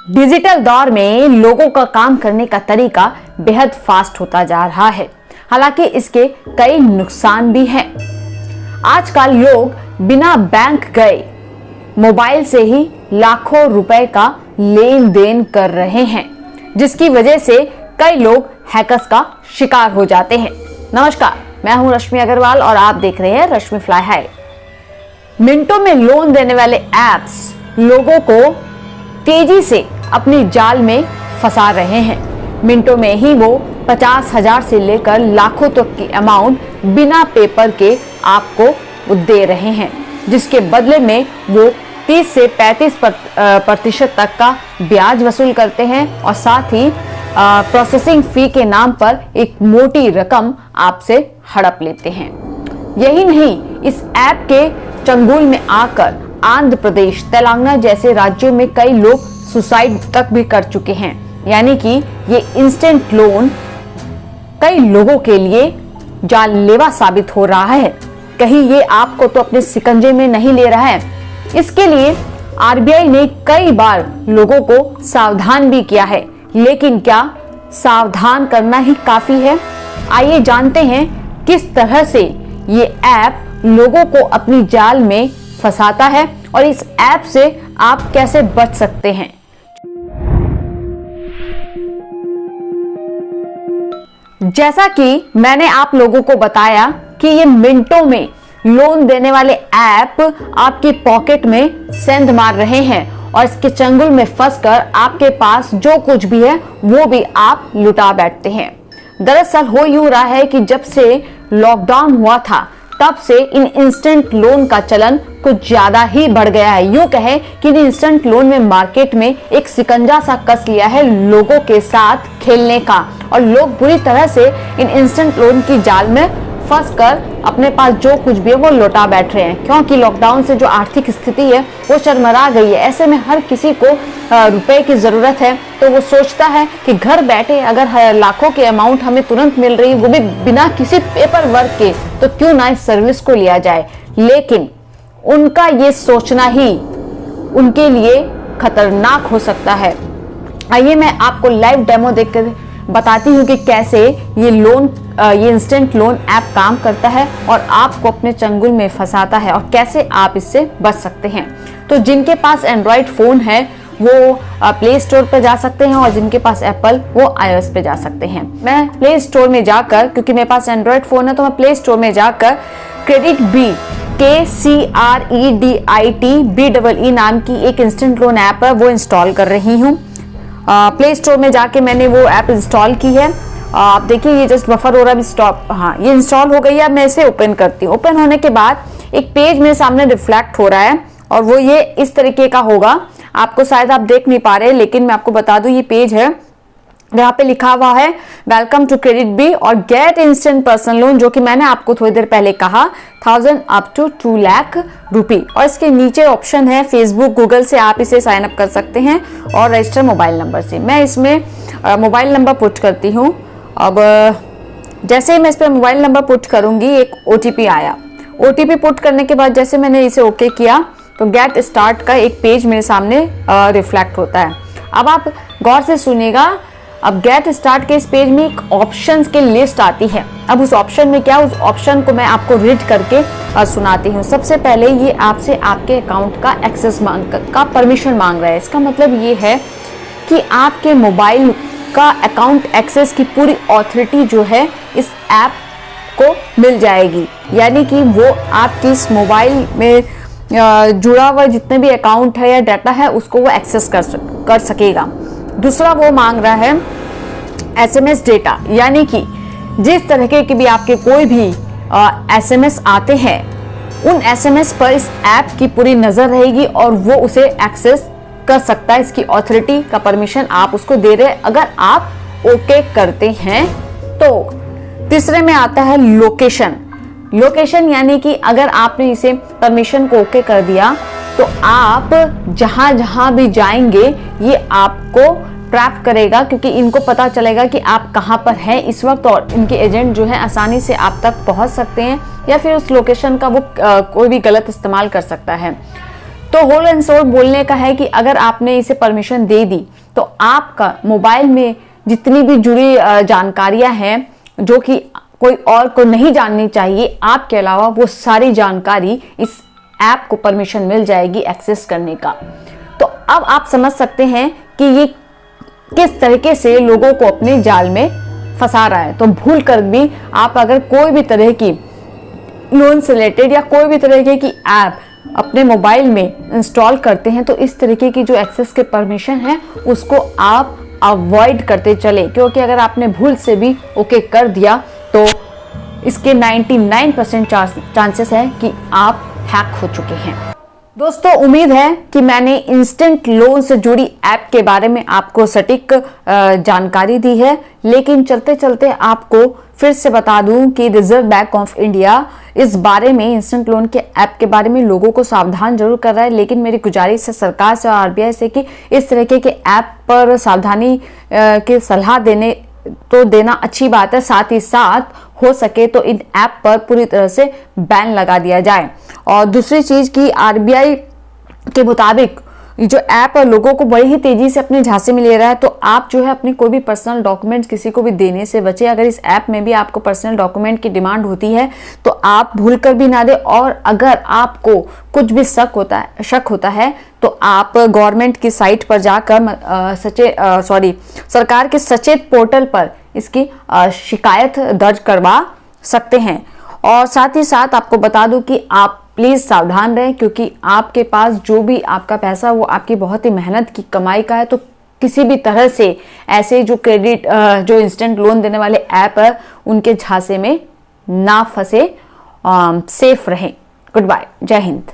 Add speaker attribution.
Speaker 1: Digital दौर में लोगों का काम करने का तरीका बेहद फास्ट होता जा रहा है। हालांकि इसके कई नुकसान भी हैं। आजकल लोग बिना बैंक गए मोबाइल से ही लाखों रुपए का लेन देन कर रहे हैं, जिसकी वजह से कई लोग हैकर्स का शिकार हो जाते हैं। नमस्कार, मैं हूं रश्मि अग्रवाल और आप देख रहे हैं रश्मि फ्लाई हाई। मिनटों में लोन देने वाले एप्स लोगों को तेजी से अपनी जाल में फंसा रहे हैं। मिनटों में ही वो 50,000 से लेकर लाखों तक की अमाउंट बिना पेपर के आपको दे रहे हैं, जिसके बदले में वो 30 से 35% तक का ब्याज वसूल करते हैं और साथ ही प्रोसेसिंग फी के नाम पर एक मोटी रकम आपसे हड़प लेते हैं। यही नहीं, इस ऐप के चंगुल में आकर आंध्र प्रदेश, तेलंगाना जैसे राज्यों में कई लोग सुसाइड तक भी कर चुके हैं। यानी कि ये इंस्टेंट लोन कई लोगों के लिए जानलेवा साबित हो रहा है। कहीं ये आपको तो अपने शिकंजे में नहीं ले रहा है। इसके लिए आरबीआई ने कई बार लोगों को सावधान भी किया है, लेकिन क्या सावधान करना ही काफी है? आइए जानते हैं किस तरह से ये ऐप लोगों को अपनी जाल में फंसाता है और इस ऐप से आप कैसे बच सकते हैं। जैसा कि मैंने आप लोगों को बताया कि ये मिनटों में लोन देने वाले ऐप आपकी पॉकेट में सेंध मार रहे हैं और इसके चंगुल में फंसकर आपके पास जो कुछ भी है वो भी आप लुटा बैठते हैं। दरअसल हो यूं रहा है कि जब से लॉकडाउन हुआ था तब से इन इंस्टेंट लोन का चलन कुछ ज्यादा ही बढ़ गया है। यूं कहें कि इन इंस्टेंट लोन में मार्केट में एक शिकंजा सा कस लिया है लोगों के साथ खेलने का, और लोग बुरी तरह से इन इंस्टेंट लोन की जाल में फंसकर अपने पास जो कुछ भी है वो लौटा बैठ रहे हैं। क्योंकि लॉकडाउन से जो आर्थिक स्थिति है वो चरमरा गई है। ऐसे में हर किसी को रुपए की जरूरत है, तो वो सोचता है कि घर बैठे अगर लाखों की अमाउंट हमें तुरंत मिल रही है, वो भी बिना किसी पेपर वर्क के, तो क्यों ना इस सर्विस को लिया जाए। लेकिन उनका ये सोचना ही उनके लिए खतरनाक हो सकता है। आइए मैं आपको लाइव डेमो देखकर बताती हूँ कि कैसे ये इंस्टेंट लोन ऐप काम करता है और आपको अपने चंगुल में फंसाता है और कैसे आप इससे बच सकते हैं। तो जिनके पास एंड्रॉयड फोन है वो प्ले स्टोर पर जा सकते हैं और जिनके पास एप्पल वो iOS पे जा सकते हैं। मैं प्ले स्टोर में जाकर, क्योंकि मेरे पास एंड्रॉयड फोन है, तो मैं प्ले स्टोर में जाकर क्रेडिट बी KCREDIT नाम की एक इंस्टेंट लोन ऐप है वो इंस्टॉल कर रही हूँ। प्ले स्टोर में जाके मैंने वो ऐप इंस्टॉल की है। आप देखिए ये जस्ट बफर हो रहा है, स्टॉप। हाँ, ये इंस्टॉल हो गई है। मैं इसे ओपन करती हूँ। ओपन होने के बाद एक पेज मेरे सामने रिफ्लेक्ट हो रहा है और वो ये इस तरीके का होगा। आपको शायद आप देख नहीं पा रहे, लेकिन मैं आपको बता दूं ये पेज है जहाँ पे लिखा हुआ है वेलकम टू क्रेडिट बी और गेट इंस्टेंट पर्सनल लोन, जो कि मैंने आपको थोड़ी देर पहले कहा 1000 अप टू 2 लाख रुपी। और इसके नीचे ऑप्शन है फेसबुक, गूगल से आप इसे साइन अप कर सकते हैं और रजिस्टर मोबाइल नंबर से। मैं इसमें मोबाइल नंबर पुट करती हूँ। अब जैसे ही मैं इस पर मोबाइल नंबर पुट करूंगी एक OTP आया। OTP पुट करने के बाद जैसे मैंने इसे ओके किया तो गेट स्टार्ट का एक पेज मेरे सामने रिफ्लेक्ट होता है। अब आप गौर से सुनिएगा। अब गेट स्टार्ट के इस पेज में एक ऑप्शंस की लिस्ट आती है। अब उस ऑप्शन में क्या, उस ऑप्शन को मैं आपको रीड करके सुनाती हूँ। सबसे पहले ये आपसे आपके अकाउंट का एक्सेस का परमिशन मांग रहा है। इसका मतलब ये है कि आपके मोबाइल का अकाउंट एक्सेस की पूरी ऑथोरिटी जो है इस ऐप को मिल जाएगी। यानी कि वो आपकी इस मोबाइल में जुड़ा हुआ जितने भी अकाउंट है या डाटा है उसको वो एक्सेस कर सकेगा। दूसरा वो मांग रहा है SMS डेटा, यानी कि जिस तरह के भी आपके कोई भी SMS आते हैं उन SMS पर इस ऐप की पूरी नजर रहेगी और वो उसे एक्सेस कर सकता है। इसकी ऑथोरिटी का परमिशन आप उसको दे रहे हैं अगर आप ओके करते हैं तो। तीसरे में आता है लोकेशन, यानी कि अगर आपने इसे परमिशन को ओके कर दिया तो आप जहां जहां भी जाएंगे ये आपको ट्रैप करेगा, क्योंकि इनको पता चलेगा कि आप कहां पर हैं इस वक्त और इनके एजेंट जो है आसानी से आप तक पहुंच सकते हैं या फिर उस लोकेशन का वो कोई भी गलत इस्तेमाल कर सकता है। तो होल एंड सोल बोलने का है कि अगर आपने इसे परमिशन दे दी तो आपका मोबाइल में जितनी भी जुड़ी जानकारियां हैं जो कि कोई और को नहीं जाननी चाहिए, आपके अलावा वो सारी जानकारी इस ऐप को परमिशन मिल जाएगी एक्सेस करने का। तो अब आप समझ सकते हैं कि ये किस तरीके से लोगों को अपने जाल में फंसा रहा है। तो भूल कर भी आप अगर कोई भी तरह की लोन से रिलेटेड या कोई भी तरह की ऐप अपने मोबाइल में इंस्टॉल करते हैं तो इस तरीके की जो एक्सेस के परमिशन है उसको आप अवॉइड करते चले, क्योंकि अगर आपने भूल से भी ओके कर दिया तो इसके 99% चांसेस है कि आप हैक हो चुके हैं। दोस्तों, उम्मीद है कि मैंने इंस्टेंट लोन से जुड़ी ऐप के बारे में आपको सटीक जानकारी दी है, लेकिन चलते चलते आपको फिर से बता दूं कि रिजर्व बैंक ऑफ इंडिया इस बारे में, इंस्टेंट लोन के ऐप के बारे में लोगों को सावधान जरूर कर रहा है। लेकिन मेरी गुजारिश है सरकार से और आरबीआई से कि इस तरीके के ऐप पर सावधानी की सलाह देना अच्छी बात है, साथ ही साथ हो सके तो इन ऐप पर पूरी तरह से बैन लगा दिया जाए। और दूसरी चीज की आरबीआई के मुताबिक जो ऐप है लोगों को बड़ी ही तेजी से अपने झांसे में ले रहा है, तो आप जो है अपने कोई भी पर्सनल डॉक्यूमेंट्स किसी को भी देने से बचे। अगर इस ऐप में भी आपको पर्सनल डॉक्यूमेंट की डिमांड होती है तो आप भूल कर भी ना दे। और अगर आपको कुछ भी शक होता है तो आप गवर्नमेंट की साइट पर जाकर सरकार के सचेत पोर्टल पर इसकी शिकायत दर्ज करवा सकते हैं। और साथ ही साथ आपको बता दूं कि आप प्लीज सावधान रहें, क्योंकि आपके पास जो भी आपका पैसा वो आपकी बहुत ही मेहनत की कमाई का है। तो किसी भी तरह से ऐसे जो जो इंस्टेंट लोन देने वाले ऐप है उनके झांसे में ना फंसे, सेफ रहें। गुड बाय, जय हिंद।